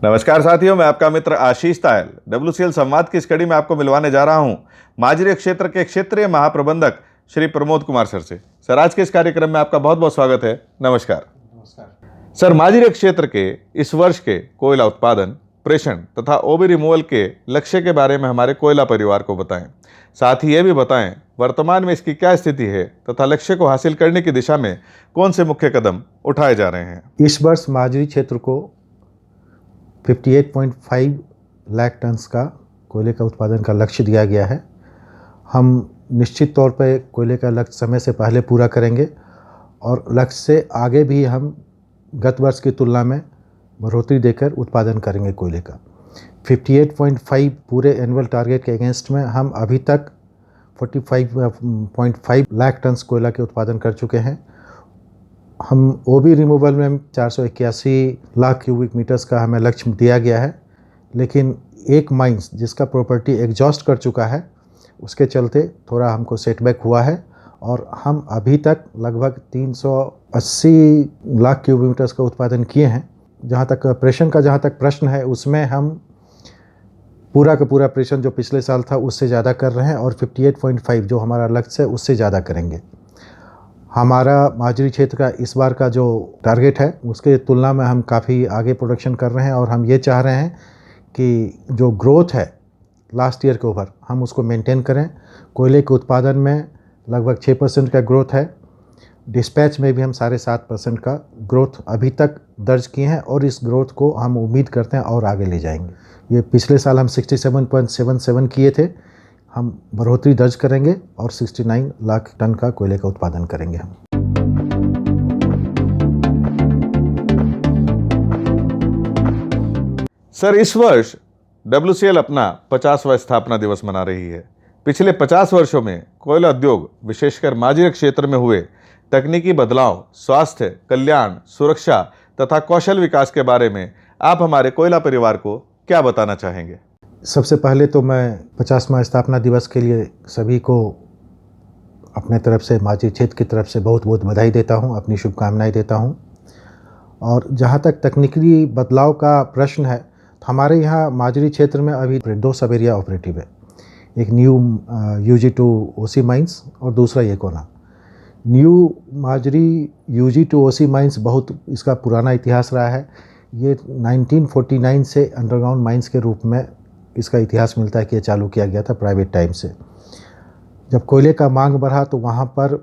नमस्कार साथियों, मैं आपका मित्र आशीष तायल WCL संवाद की इस कड़ी में आपको मिलवाने जा रहा हूं माजरी क्षेत्र के क्षेत्रीय महाप्रबंधक श्री प्रमोद कुमार सर से। सर, आज के इस कार्यक्रम में आपका बहुत बहुत स्वागत है। नमस्कार। सर, माजरी क्षेत्र के इस वर्ष के कोयला उत्पादन, प्रेषण तथा ओबी रिमूवल के लक्ष्य के बारे में हमारे कोयला परिवार को बताएं। साथ ही ये भी बताएं वर्तमान में इसकी क्या स्थिति है तथा लक्ष्य को हासिल करने की दिशा में कौन से मुख्य कदम उठाए जा रहे हैं। इस वर्ष माजरी क्षेत्र को 58.5 लाख टन्स का कोयले का उत्पादन का लक्ष्य दिया गया है। हम निश्चित तौर पर कोयले का लक्ष्य समय से पहले पूरा करेंगे और लक्ष्य से आगे भी हम गत वर्ष की तुलना में बढ़ोतरी देकर उत्पादन करेंगे कोयले का। 58.5 पूरे एनुअल टारगेट के अगेंस्ट में हम अभी तक 45.5 लाख टन्स कोयला के उत्पादन कर चुके हैं। हम ओबी रिमूवल में 481 लाख क्यूबिक मीटर्स का हमें लक्ष्य दिया गया है, लेकिन एक माइंस जिसका प्रॉपर्टी एग्जॉस्ट कर चुका है उसके चलते थोड़ा हमको सेटबैक हुआ है और हम अभी तक लगभग 380 लाख क्यूबिक मीटर्स का उत्पादन किए हैं। जहाँ तक प्रेषण का जहाँ तक प्रश्न है, उसमें हम पूरा का पूरा प्रेषण जो पिछले साल था उससे ज़्यादा कर रहे हैं और 58.5 जो हमारा लक्ष्य है उससे ज़्यादा करेंगे। हमारा माजरी क्षेत्र का इस बार का जो टारगेट है उसके तुलना में हम काफ़ी आगे प्रोडक्शन कर रहे हैं और हम ये चाह रहे हैं कि जो ग्रोथ है लास्ट ईयर के ऊपर हम उसको मेंटेन करें। कोयले के उत्पादन में लगभग 6% का ग्रोथ है। डिस्पैच में भी हम 7.5% का ग्रोथ अभी तक दर्ज किए हैं और इस ग्रोथ को हम उम्मीद करते हैं और आगे ले जाएंगे। ये पिछले साल हम 67.77 किए थे, हम बढ़ोतरी दर्ज करेंगे और 69 लाख टन का कोयले का उत्पादन करेंगे हम। सर, इस वर्ष WCL अपना 50वां स्थापना दिवस मना रही है। पिछले 50 वर्षों में कोयला उद्योग विशेषकर माजरी क्षेत्र में हुए तकनीकी बदलाव, स्वास्थ्य, कल्याण, सुरक्षा तथा कौशल विकास के बारे में आप हमारे कोयला परिवार को क्या बताना चाहेंगे। सबसे पहले तो मैं 50वां स्थापना दिवस के लिए सभी को अपने तरफ से, माजरी क्षेत्र की तरफ से बहुत बहुत बधाई देता हूं, अपनी शुभकामनाएं देता हूं। और जहां तक तकनीकी बदलाव का प्रश्न है, तो हमारे यहाँ माजरी क्षेत्र में अभी 2 सब एरिया ऑपरेटिव है। एक न्यू UG2 OC माइंस और दूसरा ये कोना। न्यू माजरी UG2 OC माइंस बहुत इसका पुराना इतिहास रहा है। ये 1949 से अंडरग्राउंड माइंस के रूप में इसका इतिहास मिलता है कि ये चालू किया गया था प्राइवेट टाइम से। जब कोयले का मांग बढ़ा तो वहाँ पर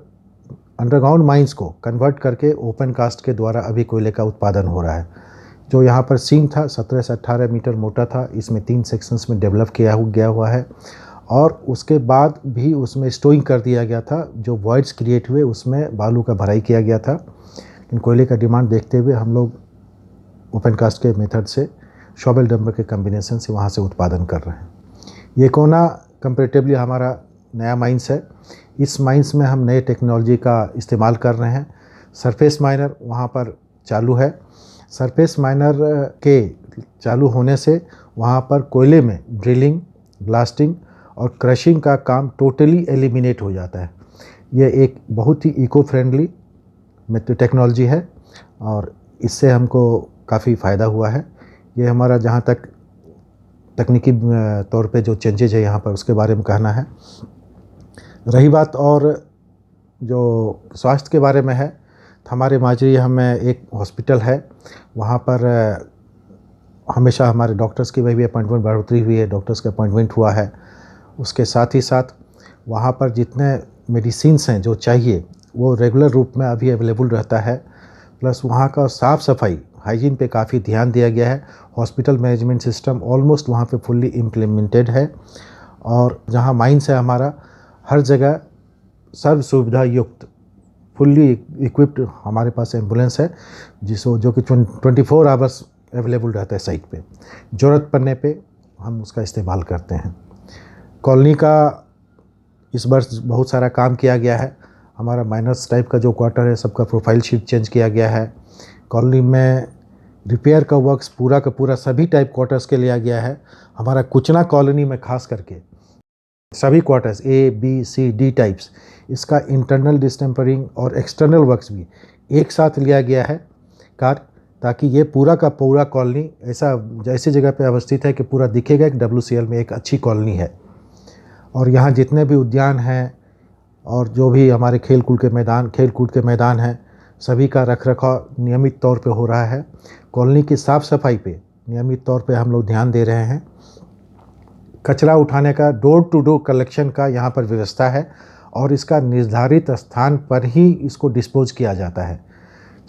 अंडरग्राउंड माइंस को कन्वर्ट करके ओपन कास्ट के द्वारा अभी कोयले का उत्पादन हो रहा है। जो यहाँ पर सीम था 17 से 18 मीटर मोटा था, इसमें 3 सेक्शंस में डेवलप किया गया हुआ है और उसके बाद भी उसमें स्टोइंग कर दिया गया था। जो वॉइड्स क्रिएट हुए उसमें बालू का भराई किया गया था। लेकिन कोयले का डिमांड देखते हुए हम लोग ओपन कास्ट के मेथड से शॉवेल डंपर के कम्बिनेशन से वहाँ से उत्पादन कर रहे हैं। ये कोना कंपैरेटिवली हमारा नया माइंस है। इस माइंस में हम नए टेक्नोलॉजी का इस्तेमाल कर रहे हैं। सरफेस माइनर वहाँ पर चालू है। सरफेस माइनर के चालू होने से वहाँ पर कोयले में ड्रिलिंग, ब्लास्टिंग और क्रशिंग का काम टोटली एलिमिनेट हो जाता है। ये एक बहुत ही इको फ्रेंडली टेक्नोलॉजी है और इससे हमको काफ़ी फ़ायदा हुआ है। ये हमारा जहाँ तक तकनीकी तौर पे जो चेंजेज है यहाँ पर उसके बारे में कहना है। रही बात और जो स्वास्थ्य के बारे में है, तो हमारे माजरी हमें एक हॉस्पिटल है, वहाँ पर हमेशा हमारे डॉक्टर्स की भी अपॉइंटमेंट बढ़ोतरी हुई है, डॉक्टर्स का अपॉइंटमेंट हुआ है। उसके साथ ही साथ वहाँ पर जितने मेडिसिन्स हैं जो चाहिए वो रेगुलर रूप में अभी अवेलेबल रहता है। प्लस वहाँ का साफ़ सफाई, हाइजीन पे काफ़ी ध्यान दिया गया है। हॉस्पिटल मैनेजमेंट सिस्टम ऑलमोस्ट वहाँ पे फुल्ली इम्प्लीमेंटेड है और जहाँ माइंस है हमारा, हर जगह सर्व सुविधा युक्त फुल्ली इक्विप्ड हमारे पास एम्बुलेंस है जो कि 24 आवर्स अवेलेबल रहता है साइट पे। ज़रूरत पड़ने पे हम उसका इस्तेमाल करते हैं। कॉलोनी का इस वर्ष बहुत सारा काम किया गया है। हमारा माइनस टाइप का जो क्वार्टर है सबका प्रोफाइल शीट चेंज किया गया है। कॉलोनी में रिपेयर का वर्क्स पूरा का पूरा सभी टाइप क्वार्टर्स के लिया गया है। हमारा कुचना कॉलोनी में खास करके सभी quarters A, B, C, D types, इसका इंटरनल डिस्टेम्परिंग और एक्सटर्नल वर्क्स भी एक साथ लिया गया है कार्य, ताकि ये पूरा का पूरा कॉलोनी ऐसा ऐसी जगह पे अवस्थित है कि पूरा दिखेगा कि WCL में एक अच्छी कॉलोनी है। और यहाँ जितने भी उद्यान हैं और जो भी हमारे खेल कूद के मैदान हैं, सभी का रखरखाव नियमित तौर पे हो रहा है। कॉलोनी की साफ़ सफाई पे नियमित तौर पे हम लोग ध्यान दे रहे हैं। कचरा उठाने का डोर टू डोर कलेक्शन का यहाँ पर व्यवस्था है और इसका निर्धारित स्थान पर ही इसको डिस्पोज किया जाता है।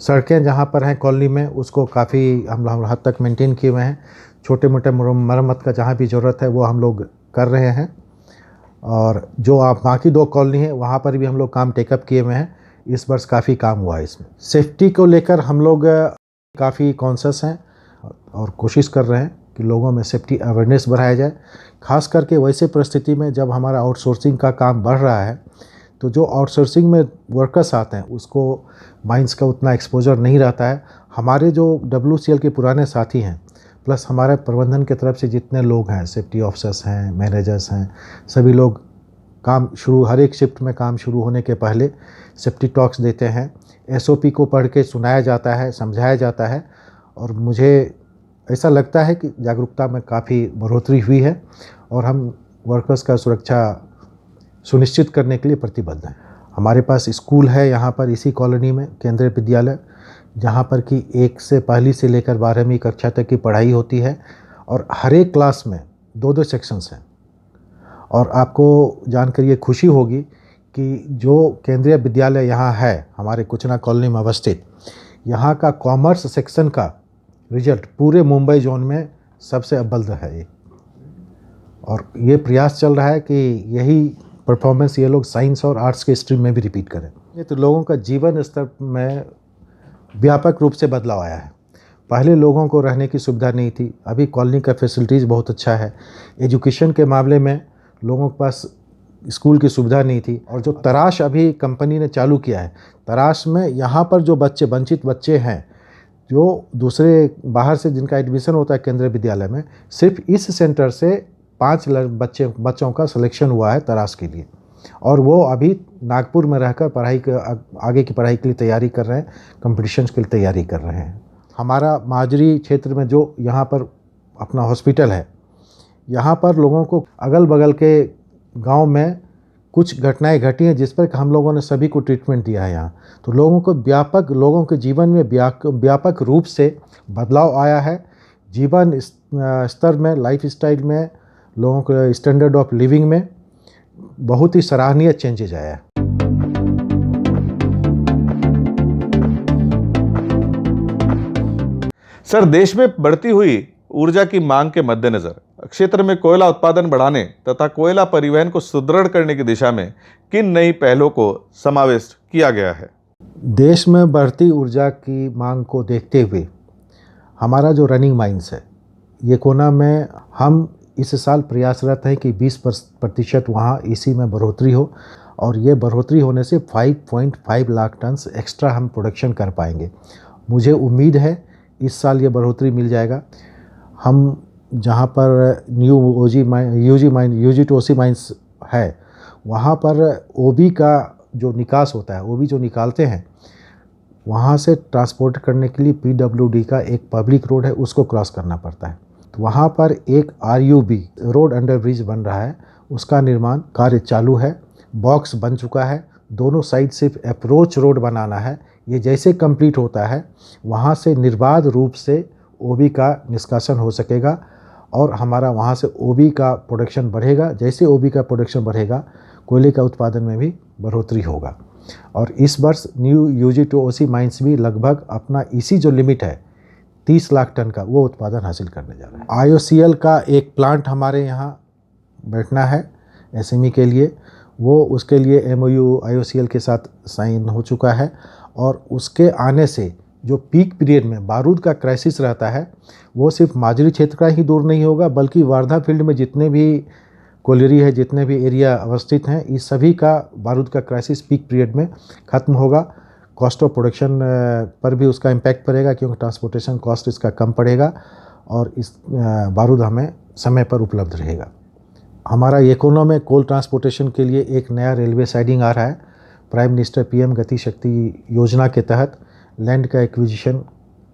सड़कें जहाँ पर हैं कॉलोनी में उसको काफ़ी हम हद तक मेंटेन किए हुए हैं। छोटे मोटे मरम्मत का जहाँ भी ज़रूरत है वो हम लोग कर रहे हैं। और जो आप बाकी 2 कॉलोनी है वहाँ पर भी हम लोग काम टेकअप किए हुए हैं। इस वर्ष काफ़ी काम हुआ है इसमें। सेफ्टी को लेकर हम लोग काफ़ी कॉन्शियस हैं और कोशिश कर रहे हैं कि लोगों में सेफ्टी अवेयरनेस बढ़ाया जाए। खास करके वैसे परिस्थिति में जब हमारा आउटसोर्सिंग का काम बढ़ रहा है, तो जो आउटसोर्सिंग में वर्कर्स आते हैं उसको माइंस का उतना एक्सपोजर नहीं रहता है। हमारे जो WCL के पुराने साथी हैं प्लस हमारे प्रबंधन की तरफ से जितने लोग हैं, सेफ्टी ऑफिसर्स हैं, मैनेजर्स हैं, सभी लोग हर एक शिफ्ट में काम शुरू होने के पहले सेफ्टी टॉक्स देते हैं। SOP को पढ़ के सुनाया जाता है, समझाया जाता है और मुझे ऐसा लगता है कि जागरूकता में काफ़ी बढ़ोतरी हुई है और हम वर्कर्स का सुरक्षा सुनिश्चित करने के लिए प्रतिबद्ध हैं। हमारे पास स्कूल है यहाँ पर इसी कॉलोनी में, केंद्रीय विद्यालय, जहाँ पर कि 1 से पहली से लेकर 12वीं कक्षा तक की पढ़ाई होती है और हर एक क्लास में 2-2 सेक्शंस हैं। और आपको जानकर ये खुशी होगी कि जो केंद्रीय विद्यालय यहाँ है हमारे कुचना कॉलोनी में अवस्थित, यहाँ का कॉमर्स सेक्शन का रिजल्ट पूरे मुंबई जोन में सबसे अव्वल है ये। और ये प्रयास चल रहा है कि यही परफॉर्मेंस ये लोग साइंस और आर्ट्स के स्ट्रीम में भी रिपीट करें। ये तो लोगों का जीवन स्तर में व्यापक रूप से बदलाव आया है। पहले लोगों को रहने की सुविधा नहीं थी, अभी कॉलोनी का फैसिलिटीज़ बहुत अच्छा है। एजुकेशन के मामले में लोगों के पास स्कूल की सुविधा नहीं थी। और जो तराश अभी कंपनी ने चालू किया है, तराश में यहाँ पर जो वंचित बच्चे हैं, जो दूसरे बाहर से जिनका एडमिशन होता है केंद्रीय विद्यालय में, सिर्फ इस सेंटर से 5 बच्चों का सिलेक्शन हुआ है तराश के लिए। और वो अभी नागपुर में रहकर आगे की पढ़ाई के लिए तैयारी कर रहे हैं, कॉम्पिटिशन्स के लिए तैयारी कर रहे हैं। हमारा माजरी क्षेत्र में जो यहाँ पर अपना हॉस्पिटल है, यहाँ पर लोगों को अगल बगल के गांव में कुछ घटनाएं घटी हैं जिस पर हम लोगों ने सभी को ट्रीटमेंट दिया है यहाँ। तो लोगों के जीवन में व्यापक रूप से बदलाव आया है। जीवन स्तर में, लाइफ स्टाइल में, लोगों के स्टैंडर्ड ऑफ लिविंग में बहुत ही सराहनीय चेंजेज आया है। सर, देश में बढ़ती हुई ऊर्जा की मांग के मद्देनजर क्षेत्र में कोयला उत्पादन बढ़ाने तथा कोयला परिवहन को सुदृढ़ करने की दिशा में किन नई पहलों को समावेश किया गया है? देश में बढ़ती ऊर्जा की मांग को देखते हुए हमारा जो रनिंग माइंस है, ये कोना में हम इस साल प्रयासरत हैं कि 20% वहाँ इसी में बढ़ोतरी हो और ये बढ़ोतरी होने से 5.5 लाख टन एक्स्ट्रा हम प्रोडक्शन कर पाएंगे। मुझे उम्मीद है इस साल ये बढ़ोतरी मिल जाएगा। हम जहाँ पर न्यू UG2OC माइंस है, वहाँ पर OB का जो निकास होता है, OB जो निकालते हैं, वहाँ से ट्रांसपोर्ट करने के लिए PWD का एक पब्लिक रोड है, उसको क्रॉस करना पड़ता है। तो वहाँ पर एक RUB रोड अंडर ब्रिज बन रहा है, उसका निर्माण कार्य चालू है। बॉक्स बन चुका है, दोनों साइड सिर्फ अप्रोच रोड बनाना है। ये जैसे कंप्लीट होता है वहाँ से निर्बाध रूप से OB का निष्कासन हो सकेगा और हमारा वहाँ से OB का प्रोडक्शन बढ़ेगा। जैसे OB का प्रोडक्शन बढ़ेगा, कोयले का उत्पादन में भी बढ़ोतरी होगा। और इस वर्ष न्यू UG2OC माइंस भी लगभग अपना इसी जो लिमिट है 30 लाख टन का, वो उत्पादन हासिल करने जा रहा है। IOCL का एक प्लांट हमारे यहाँ बैठना है SME के लिए, वो उसके लिए MOU IOCL के साथ साइन हो चुका है। और उसके आने से जो पीक पीरियड में बारूद का क्राइसिस रहता है, वो सिर्फ माजरी क्षेत्र का ही दूर नहीं होगा, बल्कि वारधा फील्ड में जितने भी कोयलरी है, जितने भी एरिया अवस्थित हैं, इस सभी का बारूद का क्राइसिस पीक पीरियड में ख़त्म होगा। कॉस्ट ऑफ प्रोडक्शन पर भी उसका इम्पैक्ट पड़ेगा, क्योंकि ट्रांसपोर्टेशन कॉस्ट इसका कम पड़ेगा और इस बारूद हमें समय पर उपलब्ध रहेगा। हमारा येकोना में कोल ट्रांसपोर्टेशन के लिए एक नया रेलवे साइडिंग आ रहा है। प्राइम मिनिस्टर पीएम गति शक्ति योजना के तहत लैंड का एक्विजिशन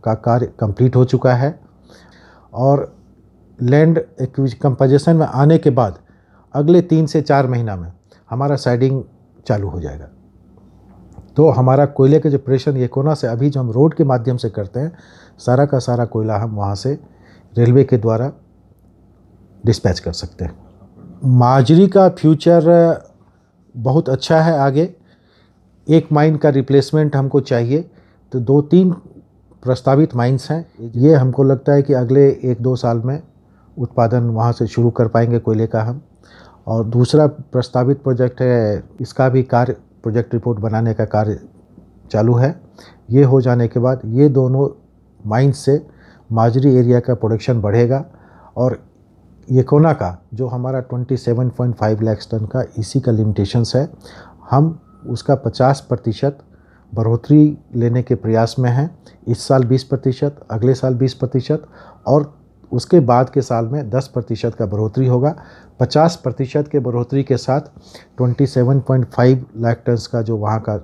का कार्य कंप्लीट हो चुका है और लैंड कंपोजिशन में आने के बाद अगले 3 से 4 महीना में हमारा साइडिंग चालू हो जाएगा। तो हमारा कोयले का जो प्रेषण येकोना से अभी जो हम रोड के माध्यम से करते हैं, सारा का सारा कोयला हम वहाँ से रेलवे के द्वारा डिस्पैच कर सकते हैं। माजरी का फ्यूचर बहुत अच्छा है। आगे एक माइन का रिप्लेसमेंट हमको चाहिए, तो 2-3 प्रस्तावित माइंस हैं। ये हमको लगता है कि अगले 1-2 साल में उत्पादन वहाँ से शुरू कर पाएंगे कोयले का हम। और दूसरा प्रस्तावित प्रोजेक्ट है, इसका भी कार्य प्रोजेक्ट रिपोर्ट बनाने का कार्य चालू है। ये हो जाने के बाद ये दोनों माइंस से माजरी एरिया का प्रोडक्शन बढ़ेगा और येकोना का जो हमारा 27.5 लाख टन का इसी का लिमिटेशंस है, हम उसका 50% बढ़ोतरी लेने के प्रयास में हैं। इस साल 20%, अगले साल 20% और उसके बाद के साल में 10% का बढ़ोतरी होगा। 50% के बढ़ोतरी के साथ 27.5 लाख टन का जो वहाँ का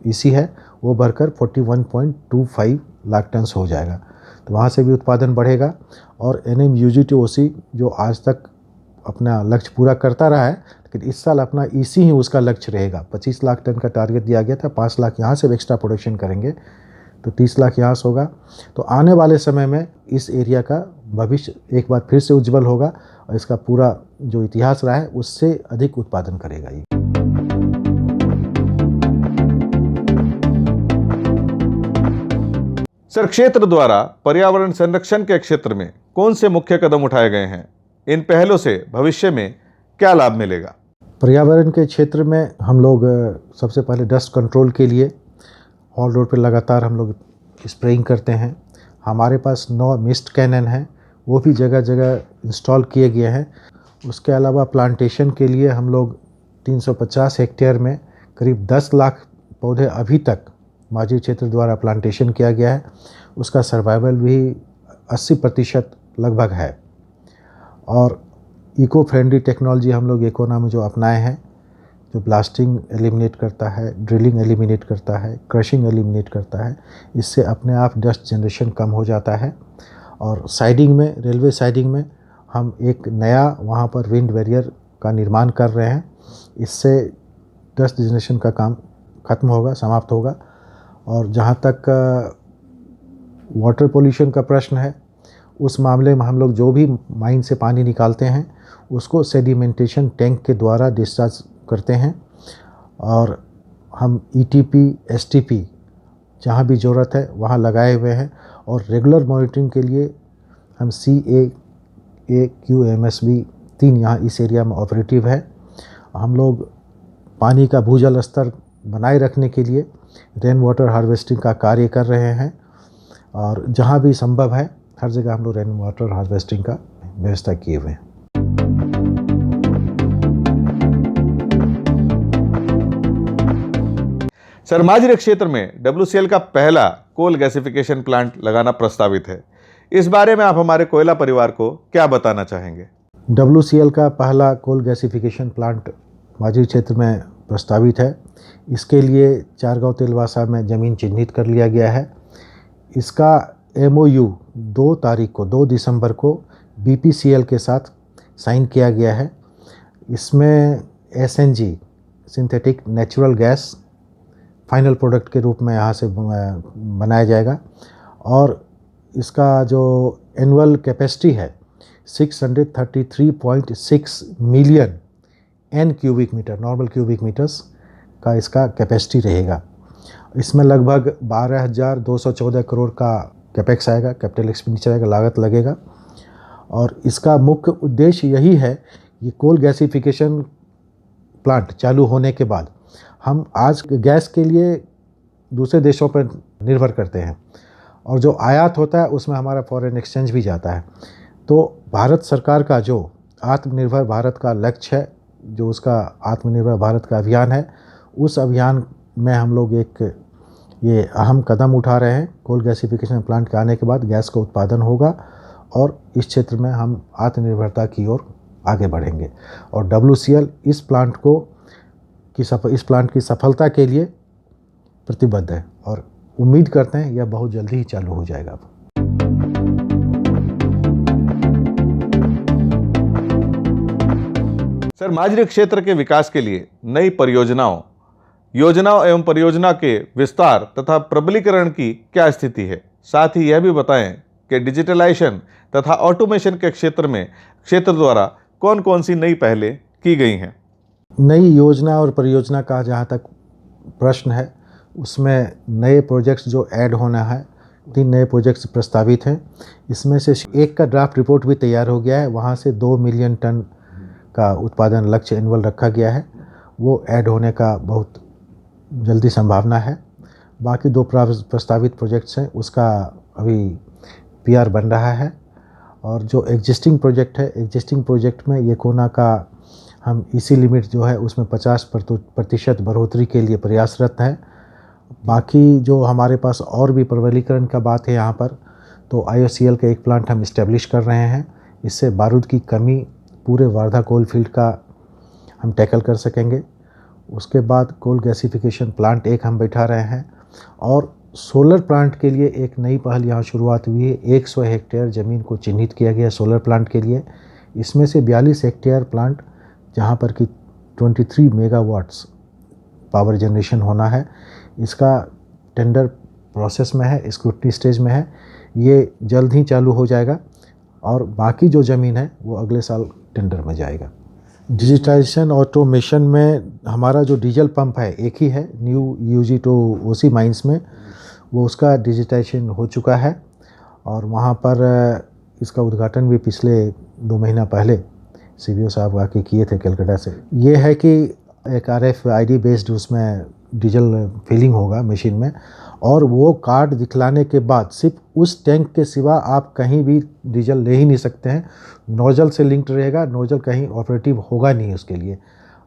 इसी है वो बढ़कर 41.25 लाख टन हो जाएगा। तो वहाँ से भी उत्पादन बढ़ेगा और NMUGTOC जो आज तक अपना लक्ष्य पूरा करता रहा है, लेकिन इस साल अपना इसी ही उसका लक्ष्य रहेगा। 25 लाख टन का टारगेट दिया गया था, 5 लाख यहाँ से एक्स्ट्रा प्रोडक्शन करेंगे तो 30 लाख यहाँ से होगा। तो आने वाले समय में इस एरिया का भविष्य एक बार फिर से उज्जवल होगा और इसका पूरा जो इतिहास रहा है उससे अधिक उत्पादन करेगा ये। सर, क्षेत्र द्वारा पर्यावरण संरक्षण के क्षेत्र में कौन से मुख्य कदम उठाए गए हैं? इन पहलों से भविष्य में क्या लाभ मिलेगा? पर्यावरण के क्षेत्र में हम लोग सबसे पहले डस्ट कंट्रोल के लिए हॉल रोड पर लगातार हम लोग स्प्रेइंग करते हैं। हमारे पास 9 मिस्ट कैनन हैं, वो भी जगह जगह इंस्टॉल किए गए हैं। उसके अलावा प्लांटेशन के लिए हम लोग 350 हेक्टेयर में करीब 10 लाख पौधे अभी तक माजरी क्षेत्र द्वारा प्लांटेशन किया गया है। उसका सर्वाइवल भी 80% लगभग है। और इको फ्रेंडली टेक्नोलॉजी हम लोग येकोना में जो अपनाए हैं, जो ब्लास्टिंग एलिमिनेट करता है, ड्रिलिंग एलिमिनेट करता है, क्रशिंग एलिमिनेट करता है, इससे अपने आप डस्ट जनरेशन कम हो जाता है। और साइडिंग में, रेलवे साइडिंग में हम एक नया वहाँ पर विंड बैरियर का निर्माण कर रहे हैं। इससे डस्ट जनरेशन का काम खत्म होगा, समाप्त होगा। और जहाँ तक वाटर पोल्यूशन का प्रश्न है, उस मामले में हम लोग जो भी माइन से पानी निकालते हैं उसको सेडिमेंटेशन टैंक के द्वारा डिस्चार्ज करते हैं। और हम ETP, STP जहाँ भी ज़रूरत है वहाँ लगाए हुए हैं। और रेगुलर मॉनिटरिंग के लिए हम CAQMSB 3 यहाँ इस एरिया में ऑपरेटिव है। हम लोग पानी का भूजल स्तर बनाए रखने के लिए रेन वाटर हार्वेस्टिंग का कार्य कर रहे हैं और जहाँ भी संभव है हर जगह हम लोग रेन वाटर हार्वेस्टिंग का व्यवस्था किए हुए हैं। सर, माजरी क्षेत्र में WCL का पहला कोल गैसिफिकेशन प्लांट लगाना प्रस्तावित है। इस बारे में आप हमारे कोयला परिवार को क्या बताना चाहेंगे? WCL का पहला कोल गैसिफिकेशन प्लांट माजरी क्षेत्र में प्रस्तावित है। इसके लिए 4 गाँव तेलवासा में ज़मीन चिन्हित कर लिया गया है। इसका MOU 2 दिसंबर को BPCL के साथ साइन किया गया है। इसमें SNG synthetic natural gas final product के रूप में यहाँ से बनाया जाएगा और इसका जो एनुअल कैपेसिटी है 633.6 million N cubic metre, normal cubic metres का इसका कैपेसिटी रहेगा। इसमें लगभग 12,214 करोड़ का कैपेक्स आएगा, कैपिटल एक्सपेंडिचर आएगा, लागत लगेगा। और इसका मुख्य उद्देश्य यही है कि कोल गैसिफिकेशन प्लांट चालू होने के बाद हम आज गैस के लिए दूसरे देशों पर निर्भर करते हैं और जो आयात होता है उसमें हमारा फॉरेन एक्सचेंज भी जाता है। तो भारत सरकार का जो आत्मनिर्भर भारत का लक्ष्य है, जो उसका आत्मनिर्भर भारत का अभियान है, उस अभियान में हम लोग एक ये अहम कदम उठा रहे हैं। कोल गैसिफिकेशन प्लांट के आने के बाद गैस का उत्पादन होगा और इस क्षेत्र में हम आत्मनिर्भरता की ओर आगे बढ़ेंगे। और WCL इस प्लांट की सफलता के लिए प्रतिबद्ध है और उम्मीद करते हैं यह बहुत जल्दी ही चालू हो जाएगा। सर, माजरी क्षेत्र के विकास के लिए नई परियोजनाओं, योजनाओं एवं परियोजना के विस्तार तथा प्रबलीकरण की क्या स्थिति है? साथ ही यह भी बताएं कि डिजिटलाइजेशन तथा ऑटोमेशन के क्षेत्र द्वारा कौन कौन सी नई पहलें की गई हैं? नई योजना और परियोजना का जहाँ तक प्रश्न है, उसमें नए प्रोजेक्ट्स जो ऐड होना है, 3 नए प्रोजेक्ट्स प्रस्तावित हैं। इसमें से एक का ड्राफ्ट रिपोर्ट भी तैयार हो गया है। वहाँ से 2 मिलियन टन का उत्पादन लक्ष्य एनुअल रखा गया है, वो ऐड होने का बहुत जल्दी संभावना है। बाकी 2 प्रस्तावित प्रोजेक्ट्स हैं, उसका अभी PR बन रहा है। और जो एग्जिस्टिंग प्रोजेक्ट में ये कोना का हम EC लिमिट जो है उसमें 50% बढ़ोतरी के लिए प्रयासरत हैं। बाकी जो हमारे पास और भी प्रबलीकरण का बात है यहाँ पर, तो IOCL का एक प्लांट हम इस्टेब्लिश कर रहे हैं। इससे बारूद की कमी पूरे वारधा कोल फील्ड का हम टैकल कर सकेंगे। उसके बाद कोल गैसिफिकेशन प्लांट एक हम बैठा रहे हैं और सोलर प्लांट के लिए एक नई पहल यहाँ शुरुआत हुई है। 100 हेक्टेयर ज़मीन को चिन्हित किया गया सोलर प्लांट के लिए। इसमें से 42 हेक्टेयर प्लांट जहाँ पर कि 23 मेगावाट्स पावर जनरेशन होना है, इसका टेंडर प्रोसेस में है, स्क्रूटनी स्टेज में है। ये जल्द ही चालू हो जाएगा और बाकी जो ज़मीन है वो अगले साल टेंडर में जाएगा। डिजिटाइजेशन ऑटोमेशन में हमारा जो डीजल पंप है एक ही है, new UG to OC mines में, वो उसका डिजिटाइजेशन हो चुका है। और वहाँ पर इसका उद्घाटन भी पिछले 2 महीना पहले CBO साहब आके किए थे कलकत्ता से। ये है कि एक RFID बेस्ड उसमें डीजल फिलिंग होगा मशीन में, और वो कार्ड दिखलाने के बाद सिर्फ उस टैंक के सिवा आप कहीं भी डीजल ले ही नहीं सकते हैं। नोजल से लिंक्ड रहेगा, नोजल कहीं ऑपरेटिव होगा नहीं उसके लिए।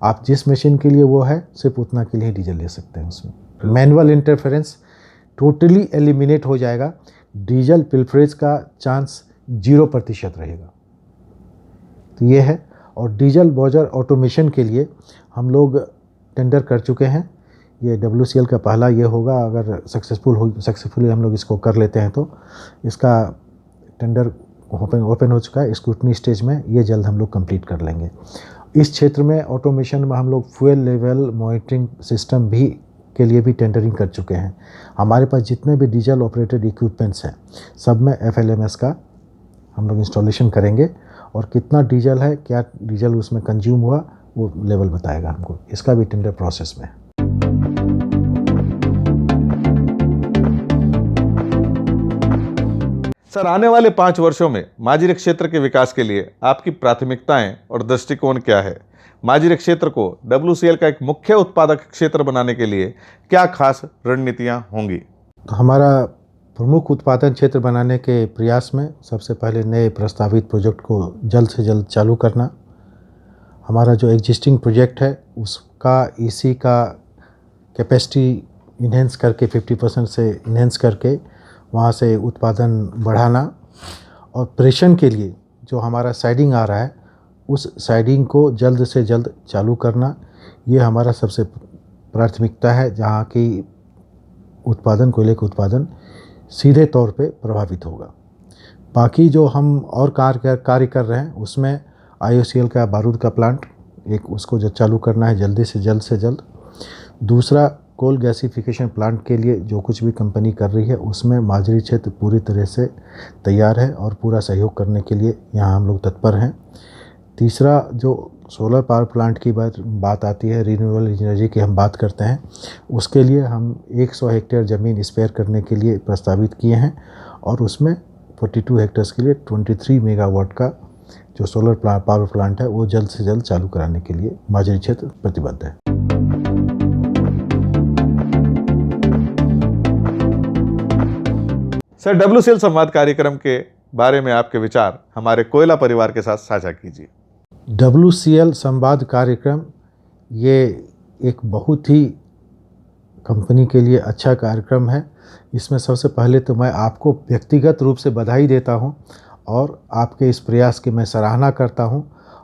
आप जिस मशीन के लिए वो है सिर्फ उतना के लिए डीजल ले सकते हैं उसमें। मैनुअल इंटरफेरेंस टोटली एलिमिनेट हो जाएगा। डीजल पिल्फरेज का चांस 0% रहेगा। तो ये है। और डीजल बॉजर ऑटोमेशन के लिए हम लोग टेंडर कर चुके हैं। ये WCL का पहला ये होगा, अगर सक्सेसफुली हम लोग इसको कर लेते हैं तो इसका टेंडर ओपन हो चुका है स्क्रूटनी स्टेज में। ये जल्द हम लोग कंप्लीट कर लेंगे। इस क्षेत्र में ऑटोमेशन में हम लोग फ्यूल लेवल मॉनिटरिंग सिस्टम भी के लिए भी टेंडरिंग कर चुके हैं। हमारे पास जितने भी डीजल ऑपरेटेड इक्विपमेंट्स हैं सब में FLMS का हम लोग इंस्टॉलेशन करेंगे, और कितना डीजल है, क्या डीजल उसमें कंज्यूम हुआ, वो लेवल बताएगा हमको। इसका भी टेंडर प्रोसेस में है। सर, आने वाले 5 वर्षों में माजरी क्षेत्र के विकास के लिए आपकी प्राथमिकताएं और दृष्टिकोण क्या है? माजरी क्षेत्र को WCL का एक मुख्य उत्पादक क्षेत्र बनाने के लिए क्या खास रणनीतियां होंगी? तो हमारा प्रमुख उत्पादन क्षेत्र बनाने के प्रयास में सबसे पहले नए प्रस्तावित प्रोजेक्ट को जल्द से जल्द चालू करना। हमारा जो एग्जिस्टिंग प्रोजेक्ट है उसका EC का कैपेसिटी इन्हेंस करके 50% से इन्हेंस करके वहाँ से उत्पादन बढ़ाना। और प्रेषण के लिए जो हमारा साइडिंग आ रहा है उस साइडिंग को जल्द से जल्द चालू करना, ये हमारा सबसे प्राथमिकता है, जहाँ की उत्पादन, कोयले का उत्पादन सीधे तौर पे प्रभावित होगा। बाकी जो हम और कार्य कर रहे हैं उसमें IOCL का बारूद का प्लांट एक, उसको जो चालू करना है जल्दी से जल्द। दूसरा, कोल गैसिफिकेशन प्लांट के लिए जो कुछ भी कंपनी कर रही है उसमें माजरी क्षेत्र पूरी तरह से तैयार है और पूरा सहयोग करने के लिए यहाँ हम लोग तत्पर हैं। तीसरा, जो सोलर पावर प्लांट की बात आती है, रिन्यूएबल एनर्जी की हम बात करते हैं, उसके लिए हम 100 हेक्टेयर ज़मीन स्पेयर करने के लिए प्रस्तावित किए हैं, और उसमें 42 हेक्टेयर्स के लिए 23 मेगावाट का जो सोलर पावर प्लांट है वो जल्द से जल्द चालू कराने के लिए माजरी क्षेत्र प्रतिबद्ध है। सर, WCL संवाद कार्यक्रम के बारे में आपके विचार हमारे कोयला परिवार के साथ साझा कीजिए। WCL संवाद कार्यक्रम ये एक बहुत ही कंपनी के लिए अच्छा कार्यक्रम है। इसमें सबसे पहले तो मैं आपको व्यक्तिगत रूप से बधाई देता हूं और आपके इस प्रयास की मैं सराहना करता हूं,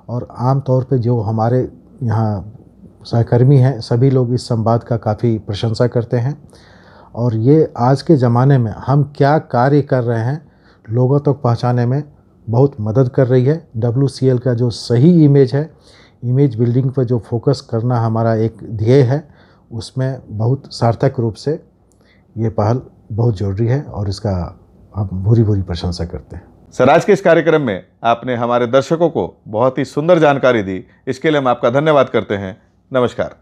और आम तौर पे जो हमारे यहाँ सहकर्मी हैं सभी लोग इस संवाद का काफ़ी प्रशंसा करते हैं। और ये आज के ज़माने में हम क्या कार्य कर रहे हैं लोगों तक पहुंचाने में बहुत मदद कर रही है। WCL का जो सही इमेज है, इमेज बिल्डिंग पर जो फोकस करना हमारा एक ध्येय है, उसमें बहुत सार्थक रूप से ये पहल बहुत ज़रूरी है और इसका हम भूरी भूरी प्रशंसा करते हैं। सर, आज के इस कार्यक्रम में आपने हमारे दर्शकों को बहुत ही सुंदर जानकारी दी, इसके लिए हम आपका धन्यवाद करते हैं। नमस्कार।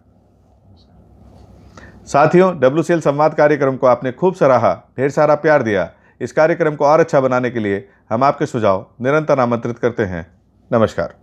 साथियों, WCL संवाद कार्यक्रम को आपने खूब सराहा, ढेर सारा प्यार दिया। इस कार्यक्रम को और अच्छा बनाने के लिए हम आपके सुझाव निरंतर आमंत्रित करते हैं। नमस्कार।